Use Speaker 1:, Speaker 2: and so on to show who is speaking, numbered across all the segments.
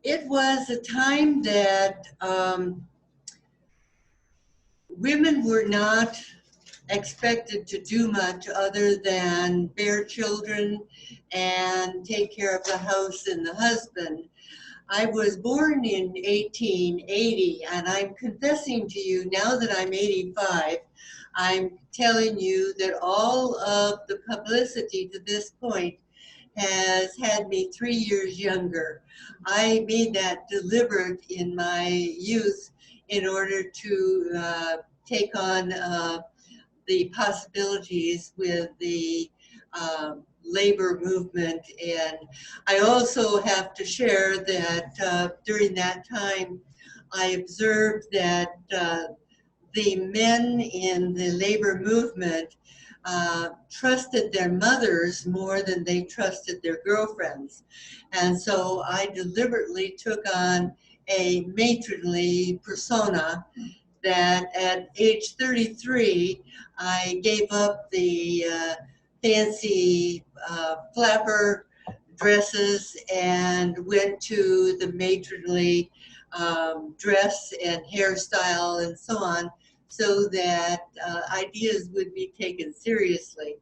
Speaker 1: It was a time that women were not expected to do much other than bear children and take care of the house and the husband. I was born in 1880, and I'm confessing to you now that I'm 85, I'm telling you that all of the publicity to this point has had me 3 years younger. I made that deliberate in my youth in order to take on the possibilities with the labor movement. And I also have to share that during that time, I observed that the men in the labor movement trusted their mothers more than they trusted their girlfriends. And so I deliberately took on a matronly persona that at age 33, I gave up the fancy flapper dresses and went to the matronly dress and hairstyle and so on, so that ideas would be taken seriously.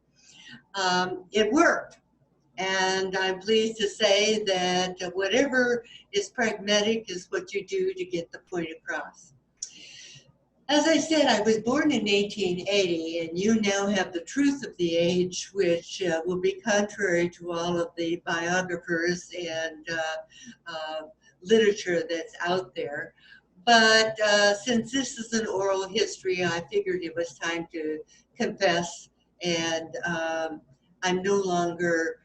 Speaker 1: It worked. And I'm pleased to say that whatever is pragmatic is what you do to get the point across. As I said, I was born in 1880, and you now have the truth of the age, which will be contrary to all of the biographers and literature that's out there. But since this is an oral history, I figured it was time to confess, and I'm no longer,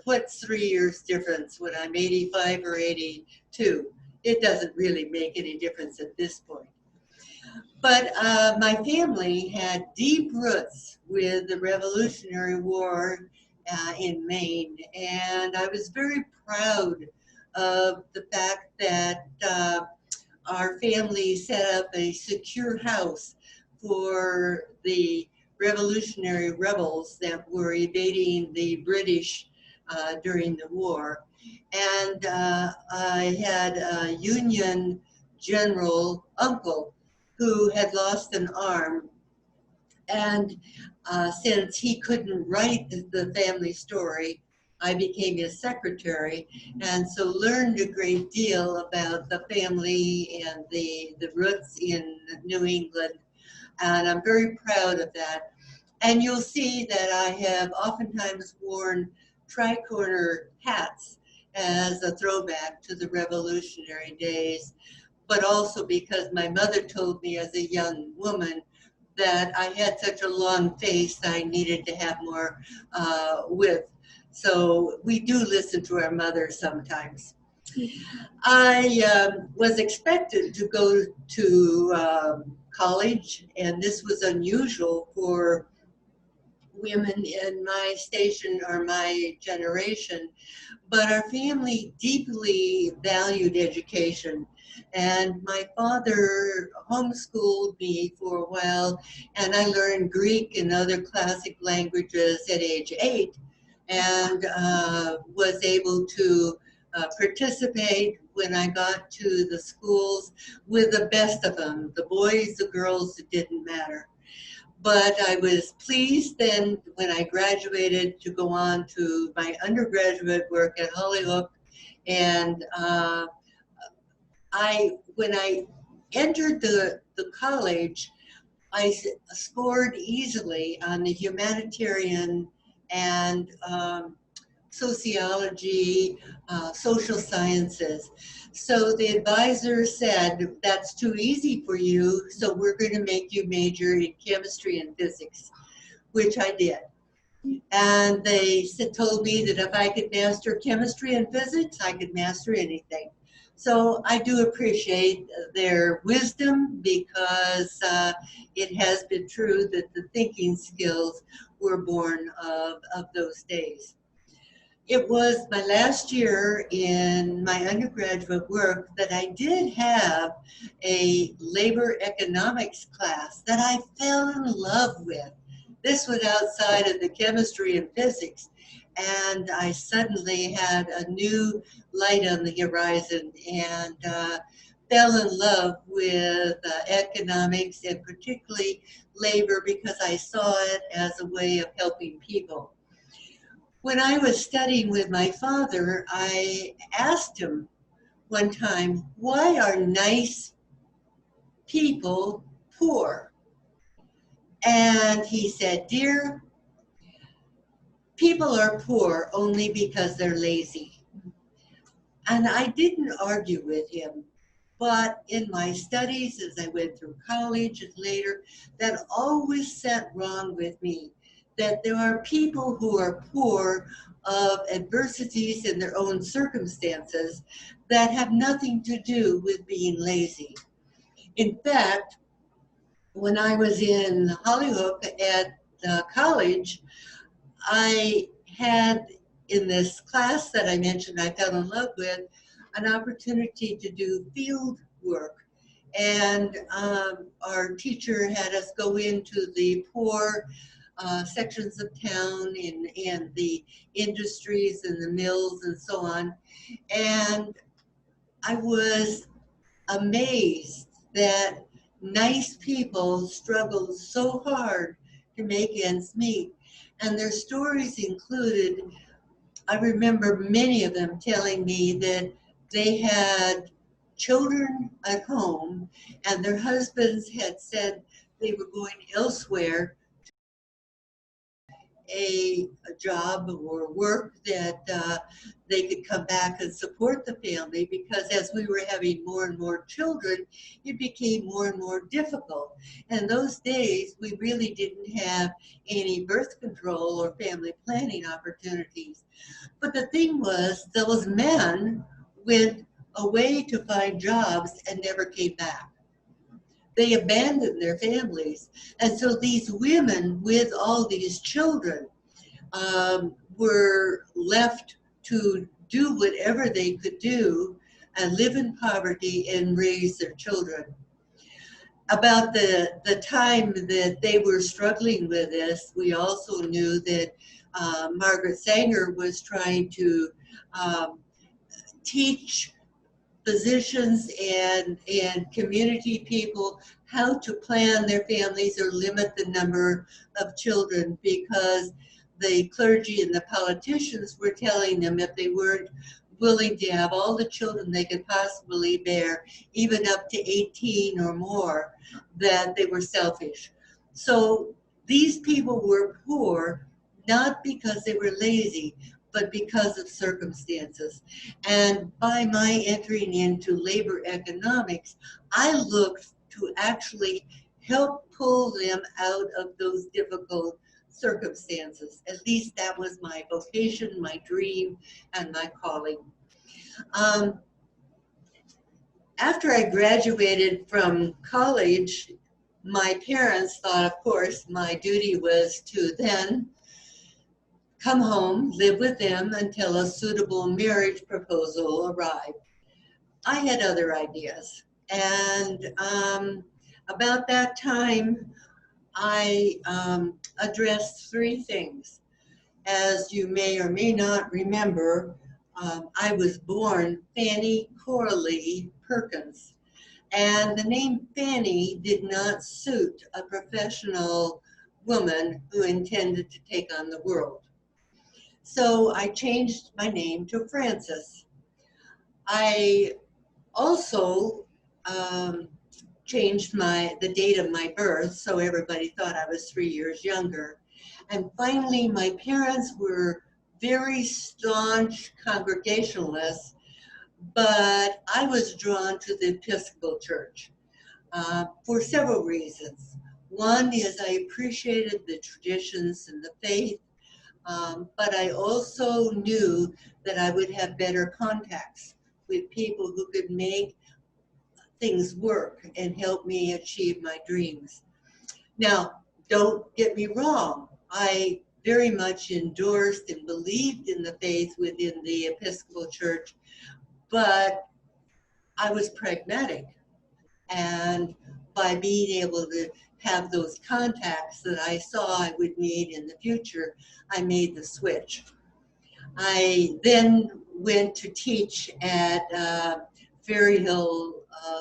Speaker 1: what's 3 years difference when I'm 85 or 82? It doesn't really make any difference at this point. But my family had deep roots with the Revolutionary War in Maine, and I was very proud of the fact that our family set up a secure house for the revolutionary rebels that were evading the British during the war. And I had a Union general uncle who had lost an arm. And since he couldn't write the family story, I became his secretary, and so learned a great deal about the family and the roots in New England. And I'm very proud of that. And you'll see that I have oftentimes worn tricorner hats as a throwback to the Revolutionary days, but also because my mother told me as a young woman that I had such a long face, I needed to have more width. So we do listen to our mothers sometimes. I was expected to go to college, and this was unusual for women in my station or my generation, but our family deeply valued education. And my father homeschooled me for a while, and I learned Greek and other classic languages at age 8, and was able to participate when I got to the schools with the best of them, the boys, the girls, it didn't matter. But I was pleased then when I graduated to go on to my undergraduate work at Holyoke. And when I entered the college, I scored easily on the humanitarian and sociology, social sciences. So the advisor said, that's too easy for you, so we're going to make you major in chemistry and physics, which I did. And they told me that if I could master chemistry and physics, I could master anything. So I do appreciate their wisdom, because it has been true that the thinking skills were born of those days. It was my last year in my undergraduate work that I did have a labor economics class that I fell in love with. This was outside of the chemistry and physics. and I suddenly had a new light on the horizon and fell in love with economics and particularly labor because I saw it as a way of helping people. When I was studying with my father, I asked him one time, why are nice people poor? And he said, dear, people are poor only because they're lazy. And I didn't argue with him. But in my studies, as I went through college and later, that always sat wrong with me. That there are people who are poor of adversities in their own circumstances that have nothing to do with being lazy. In fact, when I was in Hollywood at college, I had in this class that I mentioned I fell in love with an opportunity to do field work. And our teacher had us go into the poor sections of town and the industries and the mills and so on. And I was amazed that nice people struggle so hard to make ends meet. And their stories included, I remember many of them telling me that they had children at home and their husbands had said they were going elsewhere, a job or work that they could come back and support the family, because as we were having more and more children, it became more and more difficult. And those days, we really didn't have any birth control or family planning opportunities. But the thing was, those men went away to find jobs and never came back. They abandoned their families. And so these women with all these children were left to do whatever they could do and live in poverty and raise their children. About the time that they were struggling with this, we also knew that Margaret Sanger was trying to um, teach physicians and community people how to plan their families or limit the number of children, because the clergy and the politicians were telling them if they weren't willing to have all the children they could possibly bear, even up to 18 or more, that they were selfish. So these people were poor not because they were lazy, but because of circumstances. And by my entering into labor economics, I looked to actually help pull them out of those difficult circumstances. At least that was my vocation, my dream, and my calling. Um, After I graduated from college, my parents thought, of course, my duty was to then come home, live with them until a suitable marriage proposal arrived. I had other ideas. And about that time, I addressed three things. As you may or may not remember, I was born Fanny Coralie Perkins. And the name Fanny did not suit a professional woman who intended to take on the world. So I changed my name to Frances. I also changed the date of my birth, so everybody thought I was 3 years younger. And finally, my parents were very staunch Congregationalists, but I was drawn to the Episcopal Church for several reasons. One is I appreciated the traditions and the faith, but I also knew that I would have better contacts with people who could make things work and help me achieve my dreams. Now, don't get me wrong. I very much endorsed and believed in the faith within the Episcopal Church, but I was pragmatic. And by being able to have those contacts that I saw I would need in the future, I made the switch. I then went to teach at Ferry Hill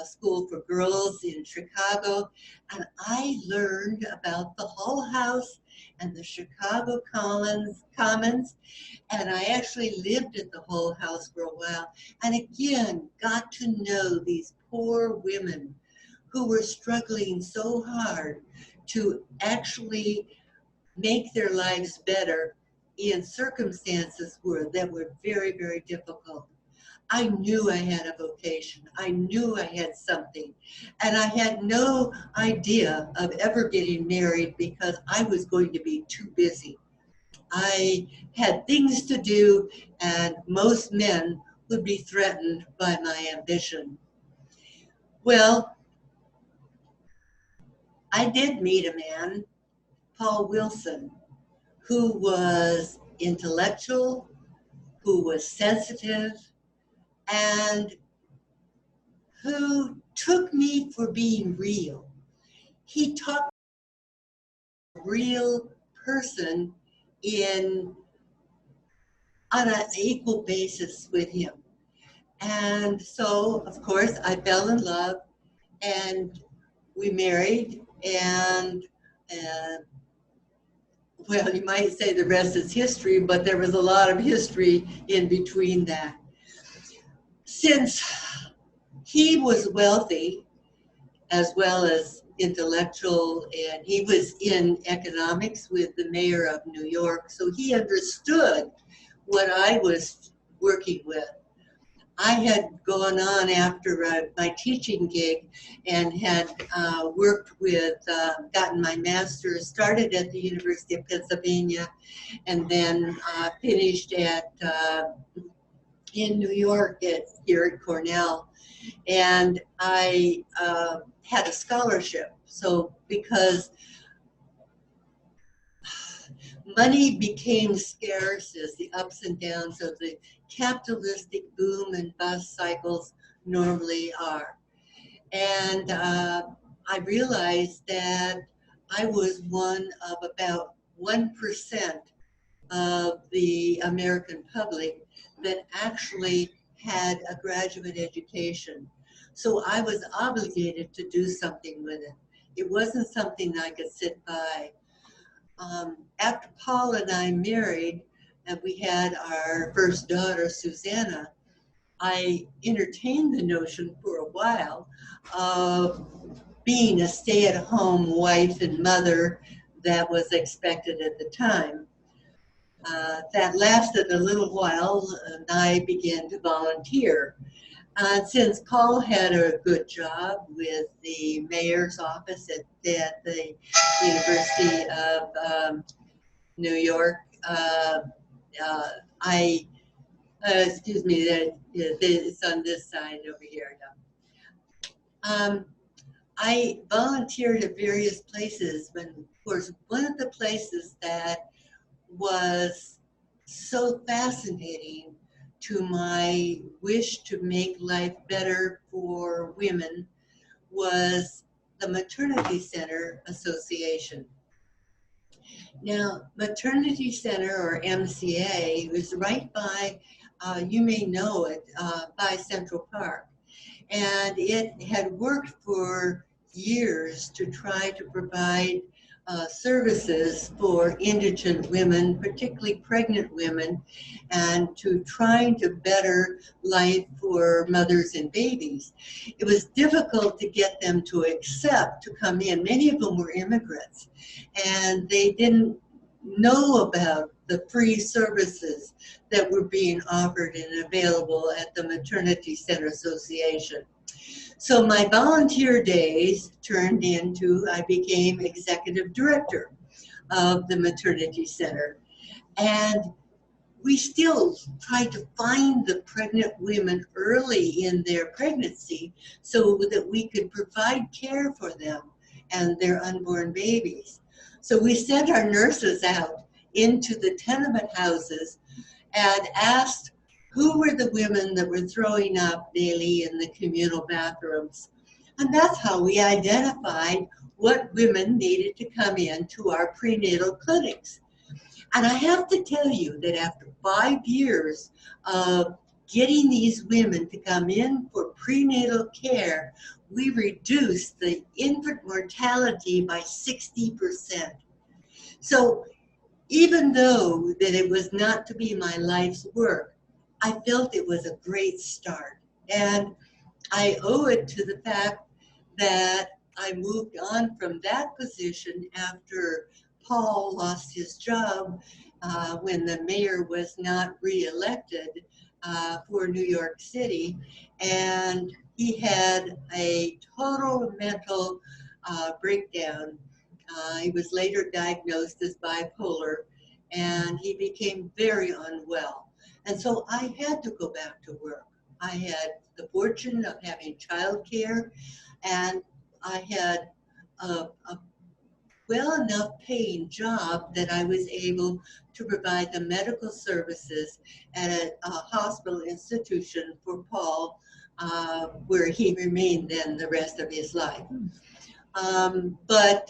Speaker 1: School for Girls in Chicago, and I learned about the Hull House and the Chicago Commons, and I actually lived at the Hull House for a while, and again got to know these poor women who were struggling so hard to actually make their lives better in circumstances that were very, very difficult. I knew I had a vocation. I knew I had something. And I had no idea of ever getting married because I was going to be too busy. I had things to do, and most men would be threatened by my ambition. Well, I did meet a man, Paul Wilson, who was intellectual, who was sensitive, and who took me for being real. He taught me a real person in on an equal basis with him. And so, of course, I fell in love and we married. And well, you might say the rest is history, but there was a lot of history in between that. Since he was wealthy as well as intellectual, and he was in economics with the mayor of New York, so he understood what I was working with. I had gone on after my teaching gig and had worked with, gotten my master's, started at the University of Pennsylvania, and then finished at in New York here at Cornell. And I had a scholarship. So because money became scarce as the ups and downs of the capitalistic boom and bust cycles normally are. And I realized that I was one of about 1% of the American public that actually had a graduate education. So I was obligated to do something with it. It wasn't something I could sit by. After Paul and I married and we had our first daughter, Susanna, I entertained the notion for a while of being a stay-at-home wife and mother that was expected at the time. That lasted a little while, and I began to volunteer. Since Paul had a good job with the mayor's office at the University of New York, I, excuse me, it's on this side over here. I volunteered at various places, but of course, one of the places that was so fascinating to my wish to make life better for women was the Maternity Center Association. Now, Maternity Center, or MCA, was right by, you may know it, by Central Park. And it had worked for years to try to provide services for indigent women, particularly pregnant women, and to trying to better life for mothers and babies. It was difficult to get them to accept to come in. Many of them were immigrants, and they didn't know about the free services that were being offered and available at the Maternity Center Association. So my volunteer days turned into, I became executive director of the Maternity Center. And we still try to find the pregnant women early in their pregnancy so that we could provide care for them and their unborn babies. So we sent our nurses out into the tenement houses and asked who were the women that were throwing up daily in the communal bathrooms. And that's how we identified what women needed to come in to our prenatal clinics. And I have to tell you that after 5 years of getting these women to come in for prenatal care, we reduced the infant mortality by 60%. So even though that it was not to be my life's work, I felt it was a great start. And I owe it to the fact that I moved on from that position after Paul lost his job when the mayor was not reelected for New York City. And he had a total mental breakdown. He was later diagnosed as bipolar, and he became very unwell. And so I had to go back to work. I had the fortune of having childcare, and I had a well enough paying job that I was able to provide the medical services at a hospital institution for Paul, where he remained then the rest of his life. But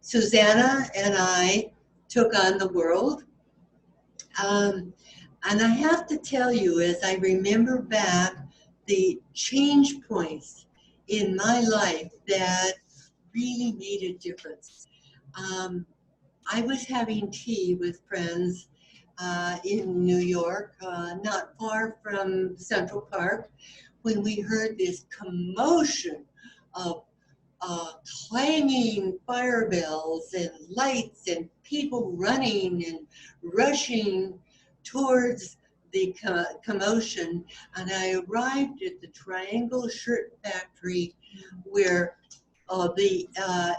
Speaker 1: Susanna and I took on the world. And I have to tell you, as I remember back, the change points in my life that really made a difference. I was having tea with friends in New York, not far from Central Park, when we heard this commotion of clanging fire bells and lights and people running and rushing towards the commotion. And I arrived at the Triangle Shirt Factory where the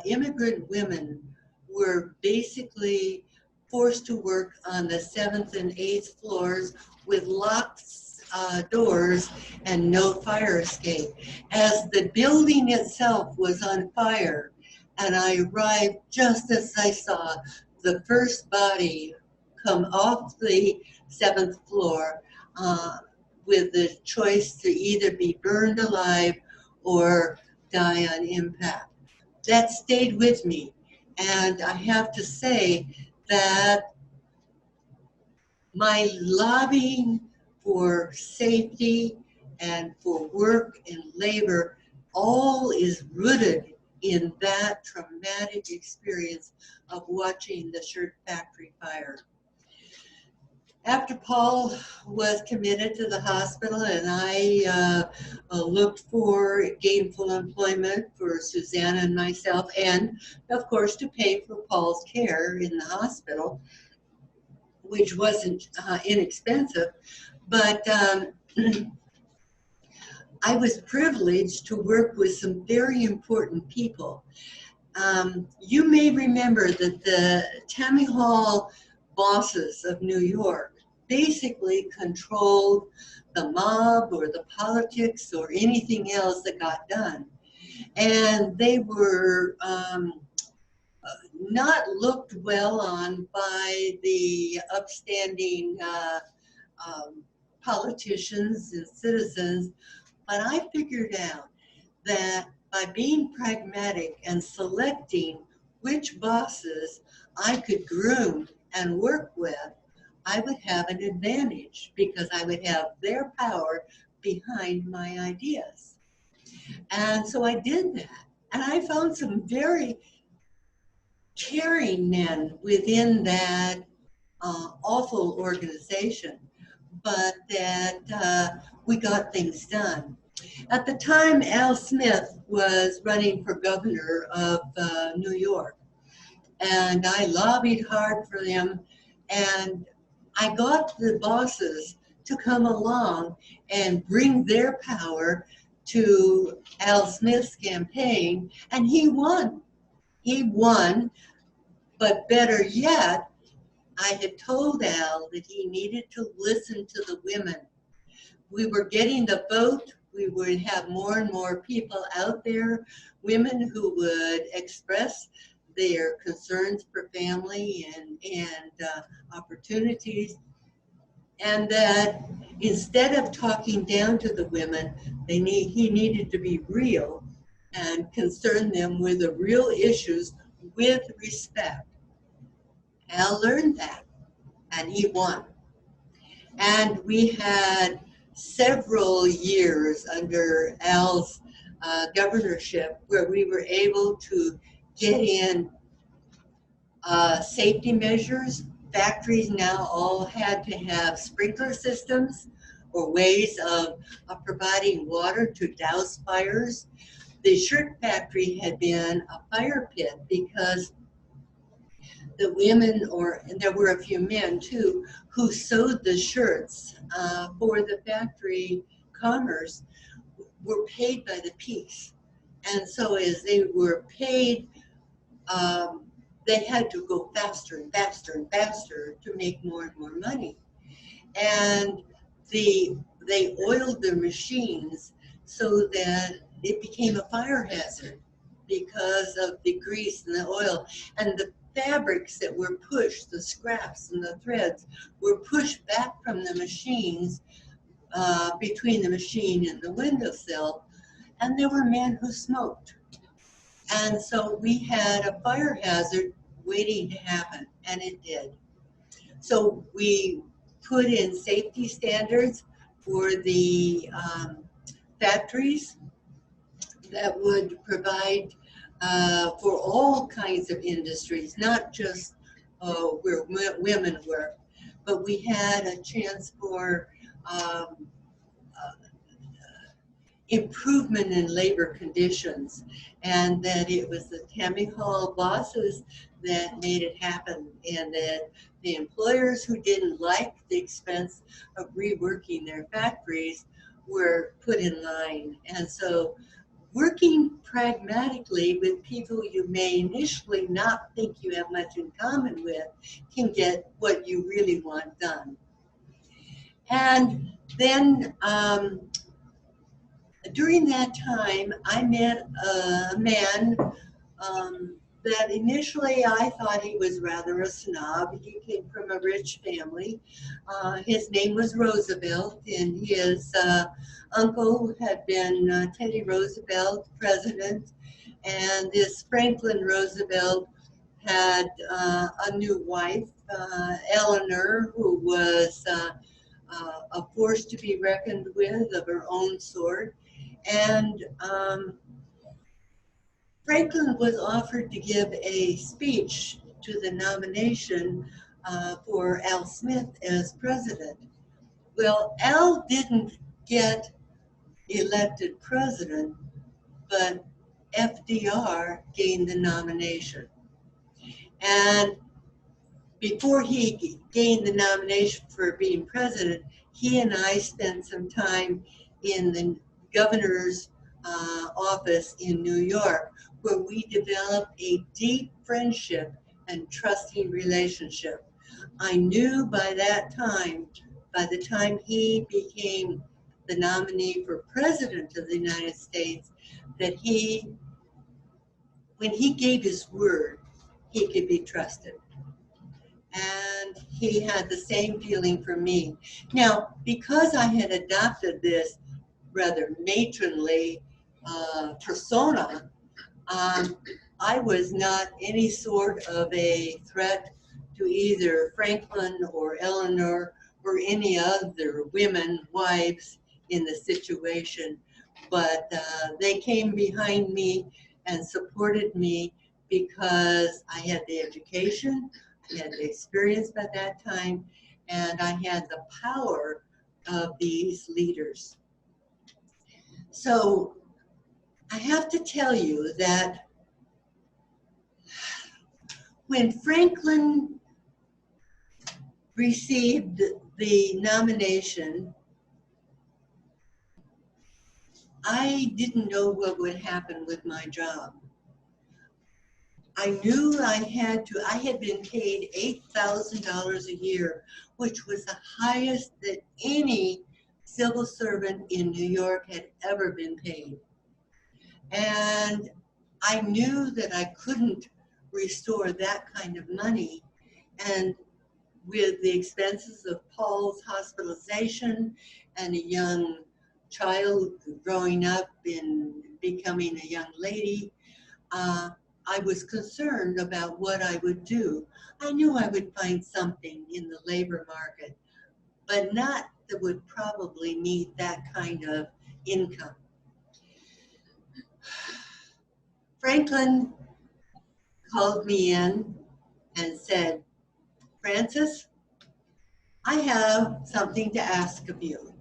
Speaker 1: immigrant women were basically forced to work on the 7th and 8th floors with locked doors and no fire escape. As the building itself was on fire, and I arrived just as I saw the first body come off the 7th floor with the choice to either be burned alive or die on impact. That stayed with me. And I have to say that my lobbying for safety and for work and labor all is rooted in that traumatic experience of watching the shirt factory fire. After Paul was committed to the hospital and I looked for gainful employment for Susanna and myself, and of course to pay for Paul's care in the hospital, which wasn't inexpensive, but I was privileged to work with some very important people. You may remember that the Tammany Hall bosses of New York basically controlled the mob or the politics or anything else that got done. And they were not looked well on by the upstanding politicians and citizens. But I figured out that by being pragmatic and selecting which bosses I could groom and work with, I would have an advantage because I would have their power behind my ideas. And so I did that. And I found some very caring men within that awful organization, but that we got things done. At the time, Al Smith was running for governor of New York, and I lobbied hard for them, and I got the bosses to come along and bring their power to Al Smith's campaign, and he won. He won, but better yet, I had told Al that he needed to listen to the women. We were getting the vote. We would have more and more people out there, women who would express their concerns for family and opportunities. And that instead of talking down to the women, he needed to be real and concern them with the real issues with respect. Al learned that. and he won. And we had several years under Al's governorship where we were able to get in safety measures. Factories now all had to have sprinkler systems or ways of providing water to douse fires. The shirt factory had been a fire pit because the women, and there were a few men too, who sewed the shirts for the factory commerce, were paid by the piece. And so as they were paid, they had to go faster and faster and faster to make more and more money. And they oiled their machines so that it became a fire hazard because of the grease and the oil. And the fabrics that were pushed, the scraps and the threads, were pushed back from the machines between the machine and the windowsill. And there were men who smoked. And so we had a fire hazard waiting to happen, and it did. So we put in safety standards for the factories that would provide for all kinds of industries, not just where women work, but we had a chance for improvement in labor conditions, and that it was the Tammy Hall bosses that made it happen, and that the employers who didn't like the expense of reworking their factories were put in line. And so working pragmatically with people you may initially not think you have much in common with can get what you really want done. And then during that time, I met a man that initially I thought he was rather a snob. He came from a rich family. His name was Roosevelt, and his uncle had been Teddy Roosevelt, president, and this Franklin Roosevelt had a new wife, Eleanor, who was a force to be reckoned with of her own sort. And Franklin was offered to give a speech to the nomination for Al Smith as president. Well, Al didn't get elected president, but FDR gained the nomination. And before he gained the nomination for being president, he and I spent some time in the governor's office in New York, where we developed a deep friendship and trusting relationship. I knew by that time, by the time he became the nominee for president of the United States, that when he gave his word, he could be trusted. And he had the same feeling for me. Now, because I had adopted this rather matronly persona, I was not any sort of a threat to either Franklin or Eleanor or any other women, wives in the situation. But they came behind me and supported me because I had the education, I had the experience by that time, and I had the power of these leaders. So I have to tell you that when Franklin received the nomination, I didn't know what would happen with my job. I knew I had been paid $8,000 a year, which was the highest that any civil servant in New York had ever been paid. And I knew that I couldn't restore that kind of money. And with the expenses of Paul's hospitalization and a young child growing up and becoming a young lady, I was concerned about what I would do. I knew I would find something in the labor market, but not that would probably meet that kind of income. Franklin called me in and said, Frances, I have something to ask of you.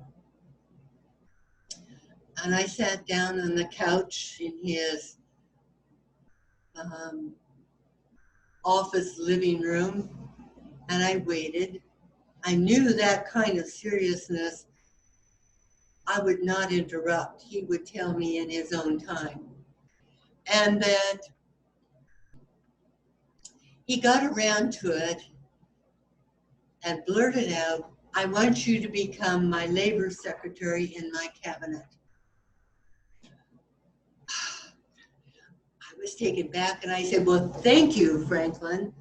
Speaker 1: And I sat down on the couch in his office living room, and I waited. I knew that kind of seriousness I would not interrupt. He would tell me in his own time. And that he got around to it and blurted out, I want you to become my labor secretary in my cabinet. I was taken back and I said, well, thank you, Franklin,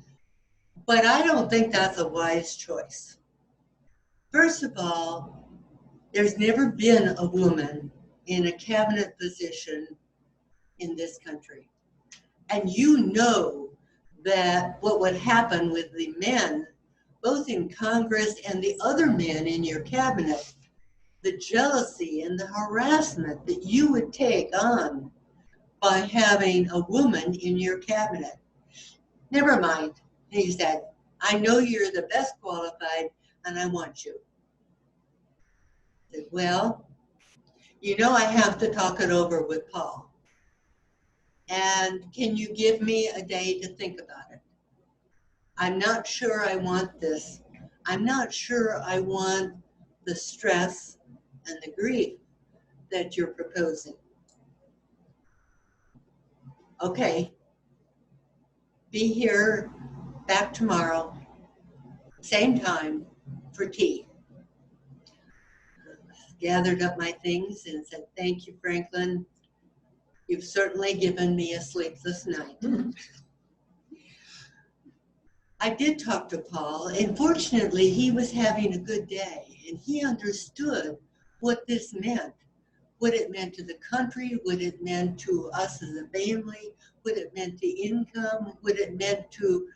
Speaker 1: but I don't think that's a wise choice. First of all, there's never been a woman in a cabinet position in this country. And you know that what would happen with the men, both in Congress and the other men in your cabinet, the jealousy and the harassment that you would take on by having a woman in your cabinet. Never mind, he said, I know you're the best qualified and I want you. I said, well, you know I have to talk it over with Paul. And can you give me a day to think about it? I'm not sure I want this. I'm not sure I want the stress and the grief that you're proposing. Okay, be here back tomorrow, same time for tea. Gathered up my things and said, thank you, Franklin. You've certainly given me a sleepless night. I did talk to Paul, and fortunately he was having a good day, and he understood what this meant, what it meant to the country, what it meant to us as a family, what it meant to income, what it meant to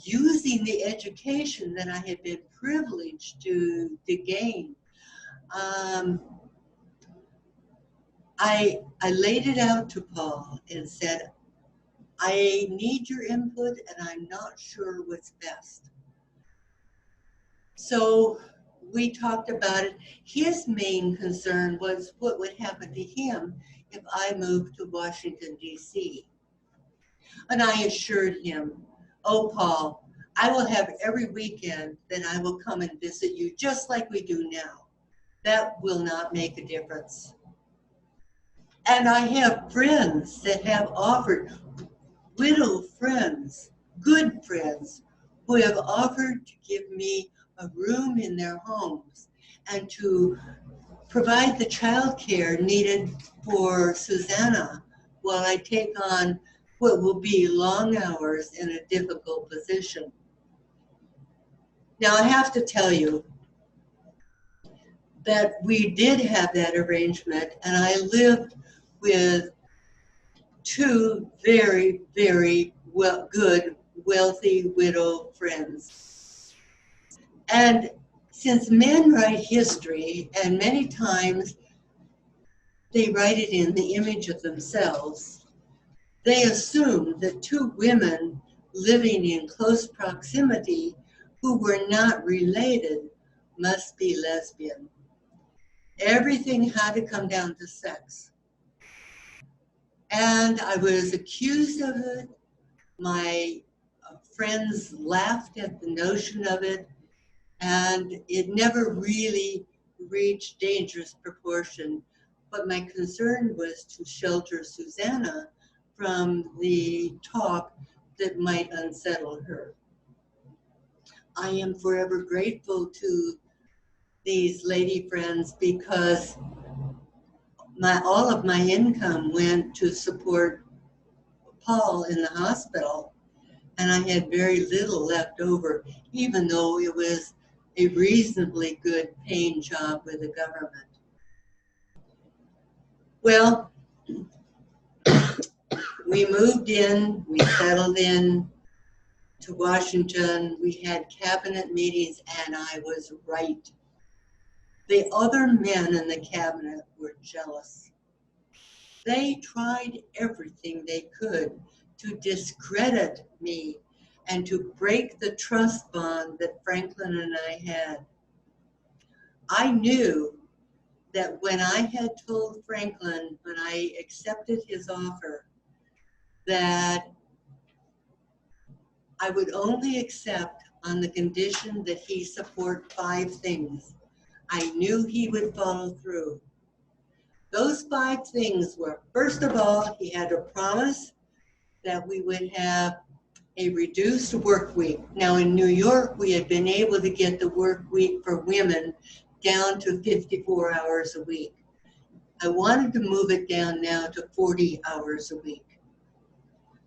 Speaker 1: using the education that I had been privileged to gain. I laid it out to Paul and said, I need your input and I'm not sure what's best. So we talked about it. His main concern was what would happen to him if I moved to Washington, D.C. And I assured him, oh, Paul, I will have every weekend that I will come and visit you just like we do now. That will not make a difference. And I have friends that have offered, widow friends, good friends, who have offered to give me a room in their homes and to provide the child care needed for Susanna while I take on what will be long hours in a difficult position. Now I have to tell you that we did have that arrangement, and I lived with two very, very good, wealthy widow friends. And since men write history, and many times they write it in the image of themselves, they assume that two women living in close proximity who were not related must be lesbian. Everything had to come down to sex. And I was accused of it. My friends laughed at the notion of it, and it never really reached dangerous proportion. But my concern was to shelter Susanna from the talk that might unsettle her. I am forever grateful to these lady friends because all of my income went to support Paul in the hospital, and I had very little left over, even though it was a reasonably good paying job with the government. Well, We moved in, we settled in to Washington. We had cabinet meetings, and I was right. The other men in the cabinet were jealous. They tried everything they could to discredit me and to break the trust bond that Franklin and I had. I knew that when I had told Franklin, when I accepted his offer, that I would only accept on the condition that he support 5 things. I knew he would follow through. Those 5 things were, first of all, he had to promise that we would have a reduced work week. Now in New York, we had been able to get the work week for women down to 54 hours a week. I wanted to move it down now to 40 hours a week.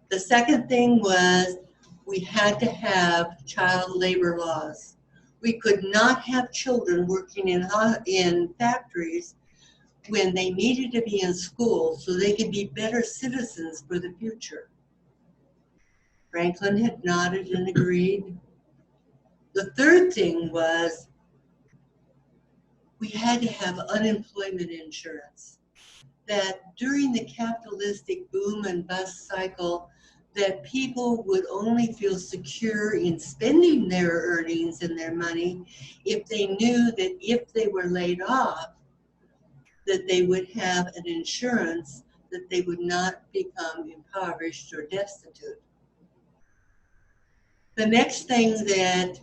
Speaker 1: The second thing was we had to have child labor laws. We could not have children working in factories when they needed to be in school so they could be better citizens for the future. Franklin had nodded and agreed. The third thing was we had to have unemployment insurance. That during the capitalistic boom and bust cycle, that people would only feel secure in spending their earnings and their money if they knew that if they were laid off, that they would have an insurance that they would not become impoverished or destitute. The next thing that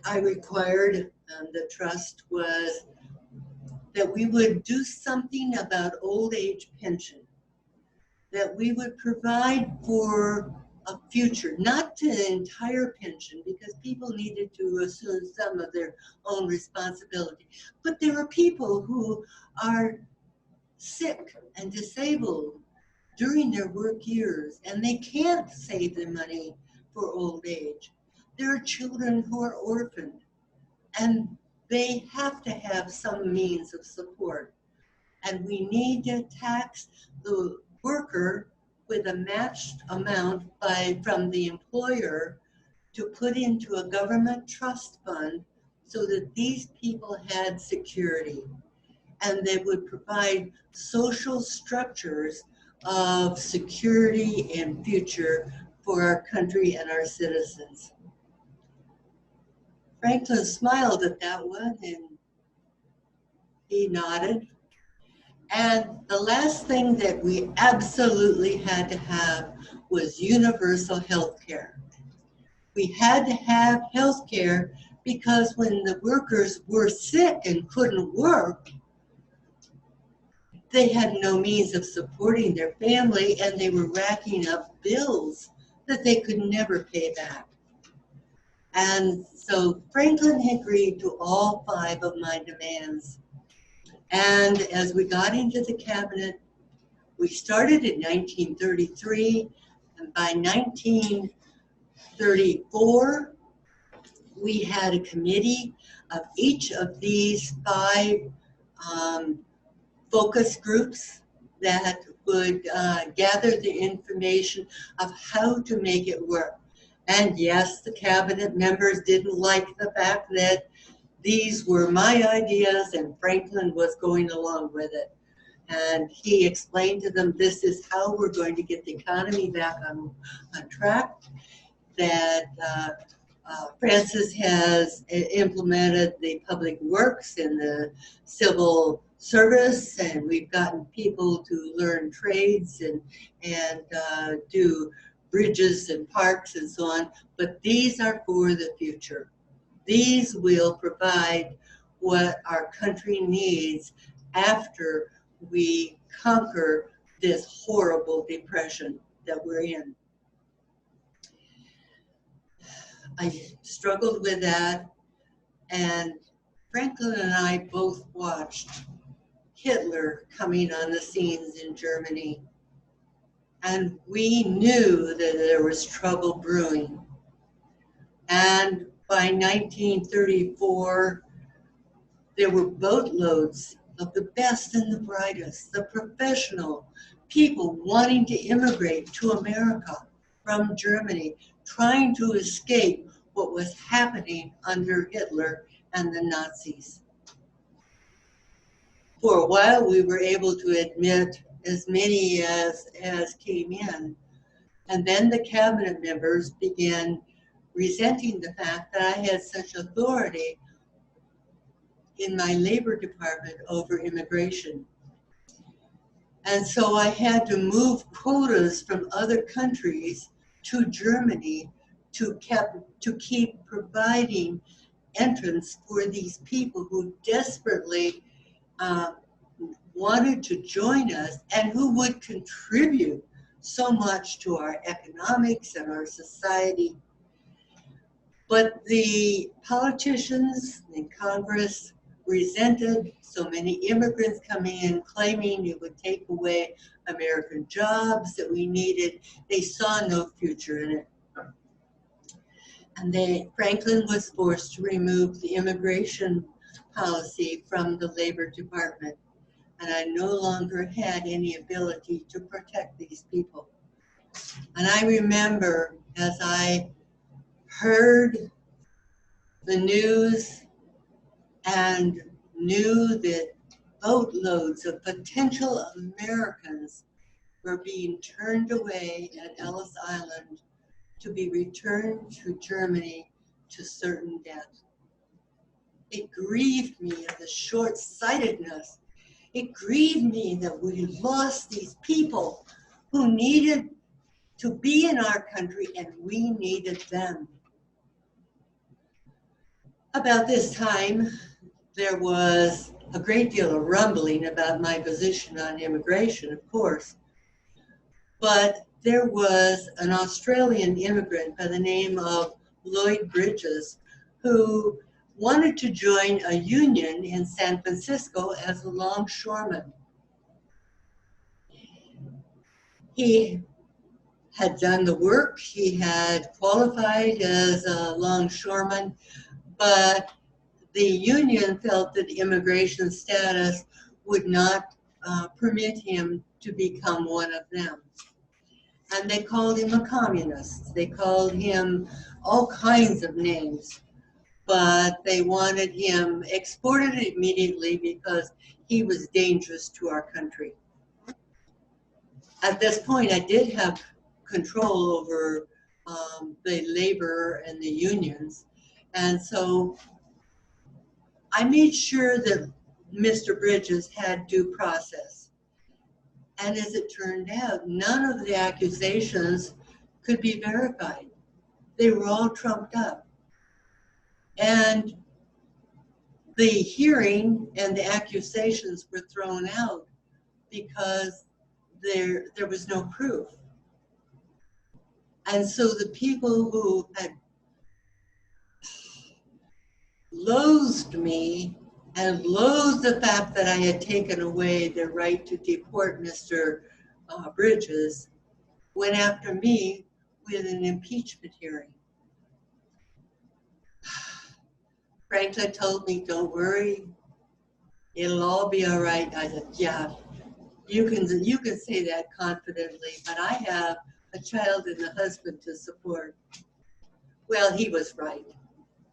Speaker 1: I required the trust was that we would do something about old age pension, that we would provide for a future, not the entire pension, because people needed to assume some of their own responsibility. But there are people who are sick and disabled during their work years, and they can't save their money for old age. There are children who are orphaned, and they have to have some means of support. And we need to tax the worker with a matched amount from the employer to put into a government trust fund so that these people had security. And they would provide social structures of security and future for our country and our citizens. Franklin smiled at that one and he nodded. And the last thing that we absolutely had to have was universal health care. We had to have health care because when the workers were sick and couldn't work, they had no means of supporting their family and they were racking up bills that they could never pay back. And so Franklin agreed to all 5 of my demands. And as we got into the cabinet, we started in 1933, and by 1934, we had a committee of each of these 5 focus groups that would gather the information of how to make it work. And yes, the cabinet members didn't like the fact that these were my ideas and Franklin was going along with it. And he explained to them, this is how we're going to get the economy back on track, that Francis has implemented the public works and the civil service, and we've gotten people to learn trades and do bridges and parks and so on, but these are for the future. These will provide what our country needs after we conquer this horrible depression that we're in. I struggled with that, and Franklin and I both watched Hitler coming on the scenes in Germany, and we knew that there was trouble brewing. And by 1934, there were boatloads of the best and the brightest, the professional people wanting to immigrate to America from Germany, trying to escape what was happening under Hitler and the Nazis. For a while, we were able to admit as many as came in. And then the cabinet members began resenting the fact that I had such authority in my labor department over immigration. And so I had to move quotas from other countries to Germany to keep providing entrance for these people who desperately wanted to join us and who would contribute so much to our economics and our society. But the politicians in Congress resented so many immigrants coming in, claiming it would take away American jobs that we needed. They saw no future in it. And Franklin was forced to remove the immigration policy from the Labor Department. And I no longer had any ability to protect these people. And I remember as I heard the news and knew that boatloads of potential Americans were being turned away at Ellis Island to be returned to Germany to certain death. It grieved me at the short-sightedness. It grieved me that we lost these people who needed to be in our country and we needed them. About this time, there was a great deal of rumbling about my position on immigration, of course. But there was an Australian immigrant by the name of Lloyd Bridges who wanted to join a union in San Francisco as a longshoreman. He had done the work, he had qualified as a longshoreman, but the union felt that immigration status would not permit him to become one of them. And they called him a communist. They called him all kinds of names, but they wanted him exported immediately because he was dangerous to our country. At this point, I did have control over the labor and the unions, and so I made sure that Mr. Bridges had due process. And as it turned out, none of the accusations could be verified. They were all trumped up. And the hearing and the accusations were thrown out because there was no proof. And so the people who had loathed me and loathed the fact that I had taken away their right to deport Mr. Bridges went after me with an impeachment hearing. Franklin told me, "Don't worry, it'll all be all right." I said, "Yeah, you can say that confidently, but I have a child and a husband to support." Well, he was right.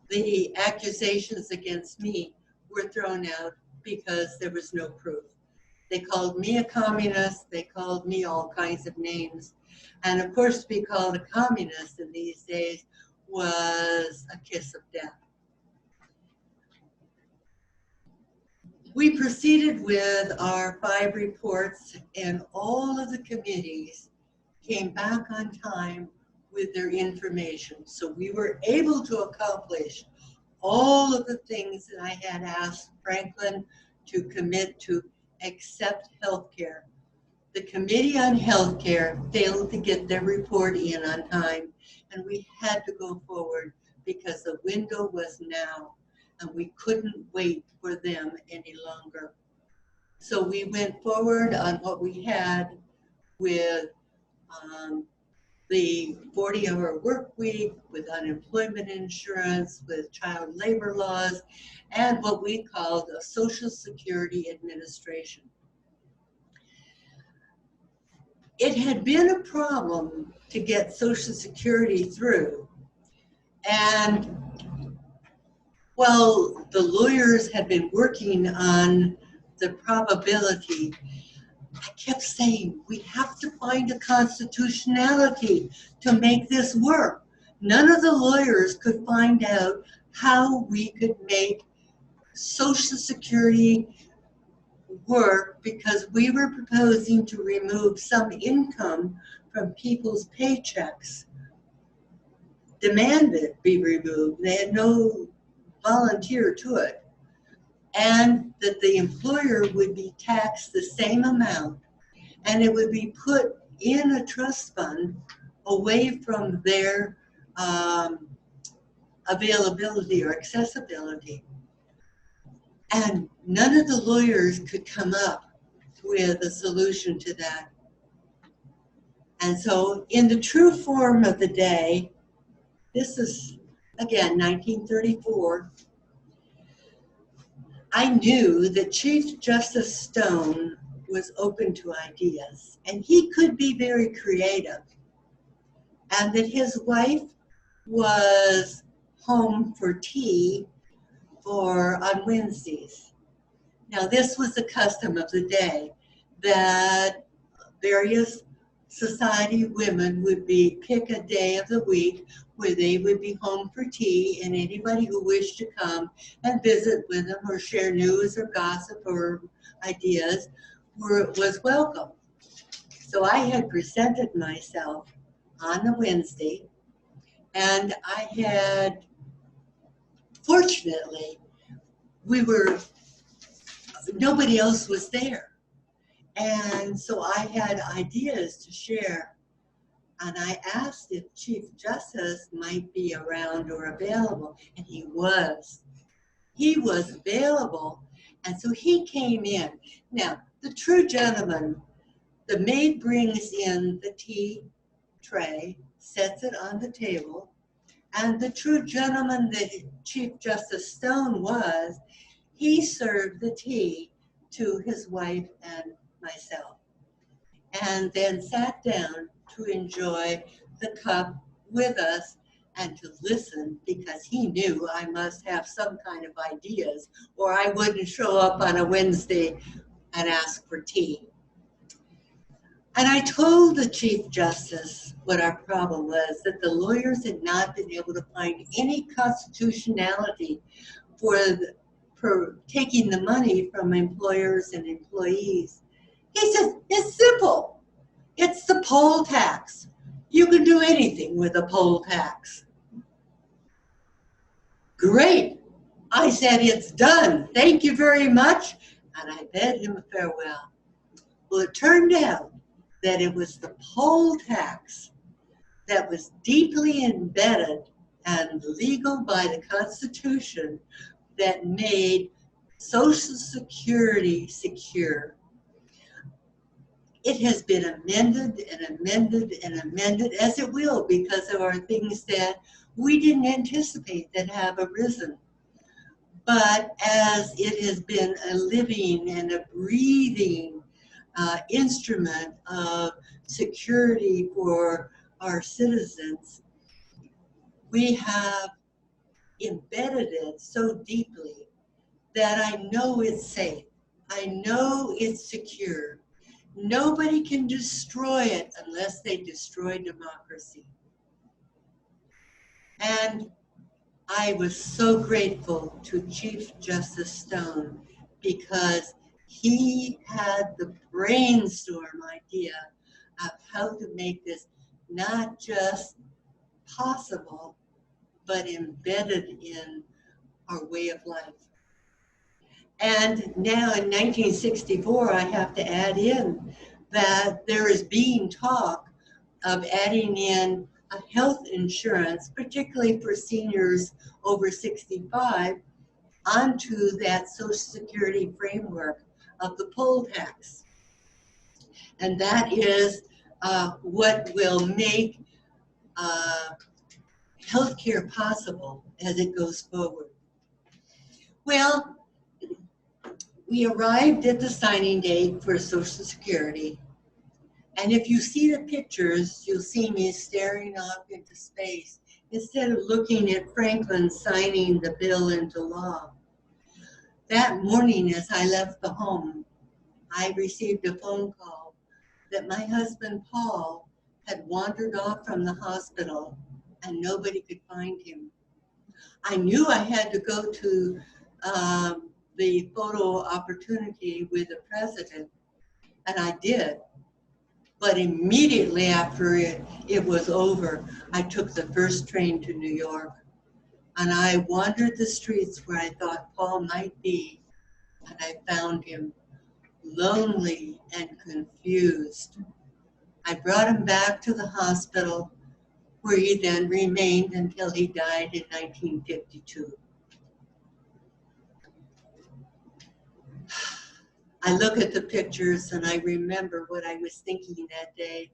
Speaker 1: The accusations against me were thrown out because there was no proof. They called me a communist. They called me all kinds of names. And of course, to be called a communist in these days was a kiss of death. We proceeded with our 5 reports, and all of the committees came back on time with their information. So we were able to accomplish all of the things that I had asked Franklin to commit to, except healthcare. The Committee on Healthcare failed to get their report in on time, and we had to go forward because the window was now, and we couldn't wait for them any longer. So we went forward on what we had with the 40-hour work week, with unemployment insurance, with child labor laws, and what we called a Social Security Administration. it had been a problem to get Social Security through. And well, the lawyers had been working on the probability. I kept saying, we have to find a constitutionality to make this work. None of the lawyers could find out how we could make Social Security work because we were proposing to remove some income from people's paychecks. Demand it be removed. They had no volunteer to it. And that the employer would be taxed the same amount, and it would be put in a trust fund away from their availability or accessibility. And none of the lawyers could come up with a solution to that. And so in the true form of the day, this is, again, 1934, I knew that Chief Justice Stone was open to ideas, and he could be very creative, and that his wife was home for tea on Wednesdays. Now, this was the custom of the day, that various society women would pick a day of the week where they would be home for tea, and anybody who wished to come and visit with them or share news or gossip or ideas was welcome. So I had presented myself on a Wednesday, and I had, fortunately, nobody else was there. And so I had ideas to share. And I asked if Chief Justice might be around or available, and he was. He was available, and so he came in. Now, the true gentleman, the maid brings in the tea tray, sets it on the table, and the true gentleman that Chief Justice Stone was, he served the tea to his wife and myself, and then sat down to enjoy the cup with us and to listen, because he knew I must have some kind of ideas or I wouldn't show up on a Wednesday and ask for tea. And I told the Chief Justice what our problem was, that the lawyers had not been able to find any constitutionality for taking the money from employers and employees. He said, it's simple. It's the poll tax. You can do anything with a poll tax. Great. I said, it's done. Thank you very much. And I bade him farewell. Well, it turned out that it was the poll tax that was deeply embedded and legal by the Constitution that made Social Security secure. It has been amended and amended and amended, as it will, because there are things that we didn't anticipate that have arisen. But as it has been a living and a breathing instrument of security for our citizens, we have embedded it so deeply that I know it's safe. I know it's secure. Nobody can destroy it unless they destroy democracy. And I was so grateful to Chief Justice Stone, because he had the brainstorm idea of how to make this not just possible, but embedded in our way of life. And now in 1964, I have to add in that there is being talk of adding in a health insurance, particularly for seniors over 65, onto that Social Security framework of the poll tax. And that is what will make healthcare possible as it goes forward. Well, we arrived at the signing date for Social Security, And if you see the pictures, you'll see me staring off into space instead of looking at Franklin signing the bill into law. That morning as I left the home, I received a phone call that my husband Paul had wandered off from the hospital and nobody could find him. I knew I had to go to the photo opportunity with the president, and I did. But immediately after it was over, I took the first train to New York, and I wandered the streets where I thought Paul might be, and I found him lonely and confused. I brought him back to the hospital, where he then remained until he died in 1952. I look at the pictures and I remember what I was thinking that day.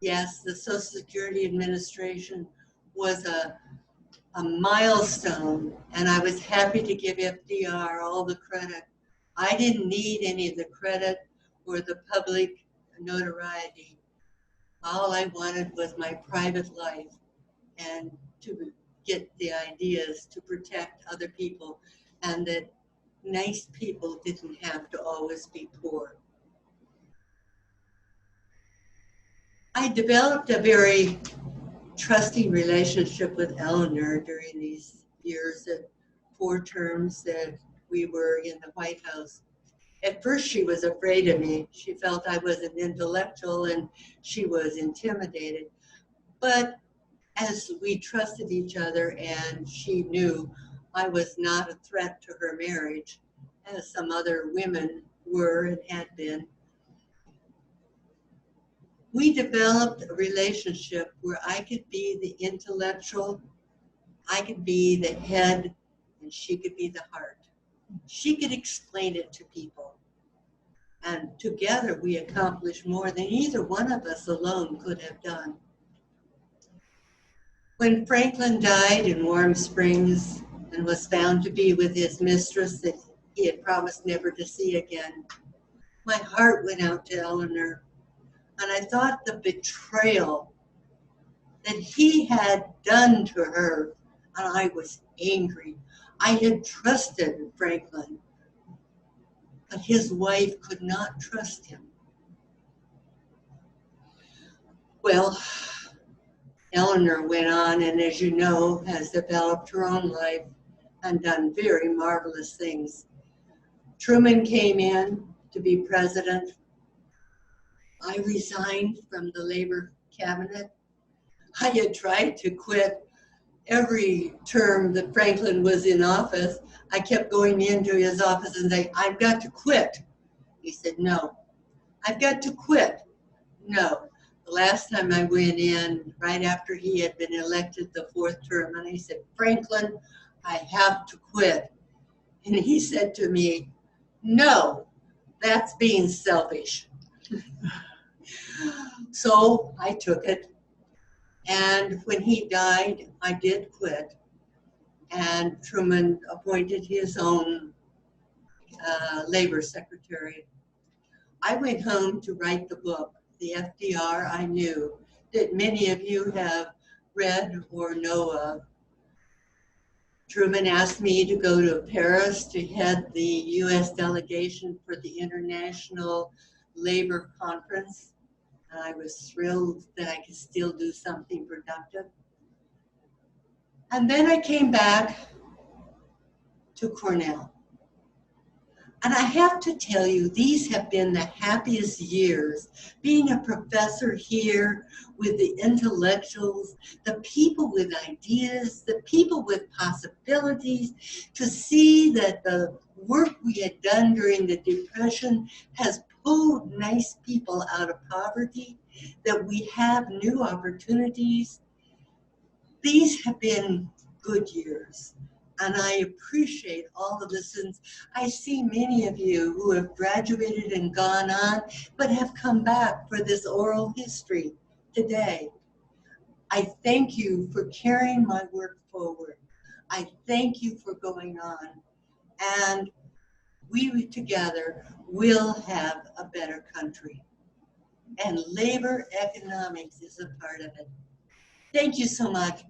Speaker 1: Yes, the Social Security Administration was a milestone, and I was happy to give FDR all the credit. I didn't need any of the credit or the public notoriety. All I wanted was my private life and to get the ideas to protect other people, and that nice people didn't have to always be poor. I developed a very trusting relationship with Eleanor during these years, at 4 terms that we were in the White House. At first, she was afraid of me. She felt I was an intellectual and she was intimidated. But as we trusted each other and she knew I was not a threat to her marriage, as some other women were and had been, we developed a relationship where I could be the intellectual, I could be the head, and she could be the heart. She could explain it to people. And together we accomplished more than either one of us alone could have done. When Franklin died in Warm Springs and was found to be with his mistress that he had promised never to see again, my heart went out to Eleanor, and I thought the betrayal that he had done to her, and I was angry. I had trusted Franklin, but his wife could not trust him. Well, Eleanor went on, and as you know, has developed her own life and done very marvelous things. Truman came in to be president. I resigned from the Labor cabinet. I had tried to quit every term that Franklin was in office. I kept going into his office and saying, I've got to quit. He said, no. I've got to quit. No. The last time I went in, right after he had been elected the 4th term, and I said, Franklin, I have to quit. And he said to me, no, that's being selfish. So I took it. And when he died, I did quit. And Truman appointed his own labor secretary. I went home to write the book, The FDR I Knew, that many of you have read or know of. Truman asked me to go to Paris to head the U.S. delegation for the International Labor Conference. And I was thrilled that I could still do something productive. And then I came back to Cornell. And I have to tell you, these have been the happiest years, being a professor here with the intellectuals, the people with ideas, the people with possibilities, to see that the work we had done during the Depression has pulled nice people out of poverty, that we have new opportunities. These have been good years. And I appreciate all of the students. I see many of you who have graduated and gone on, but have come back for this oral history today. I thank you for carrying my work forward. I thank you for going on. And we together will have a better country. and labor economics is a part of it. Thank you so much.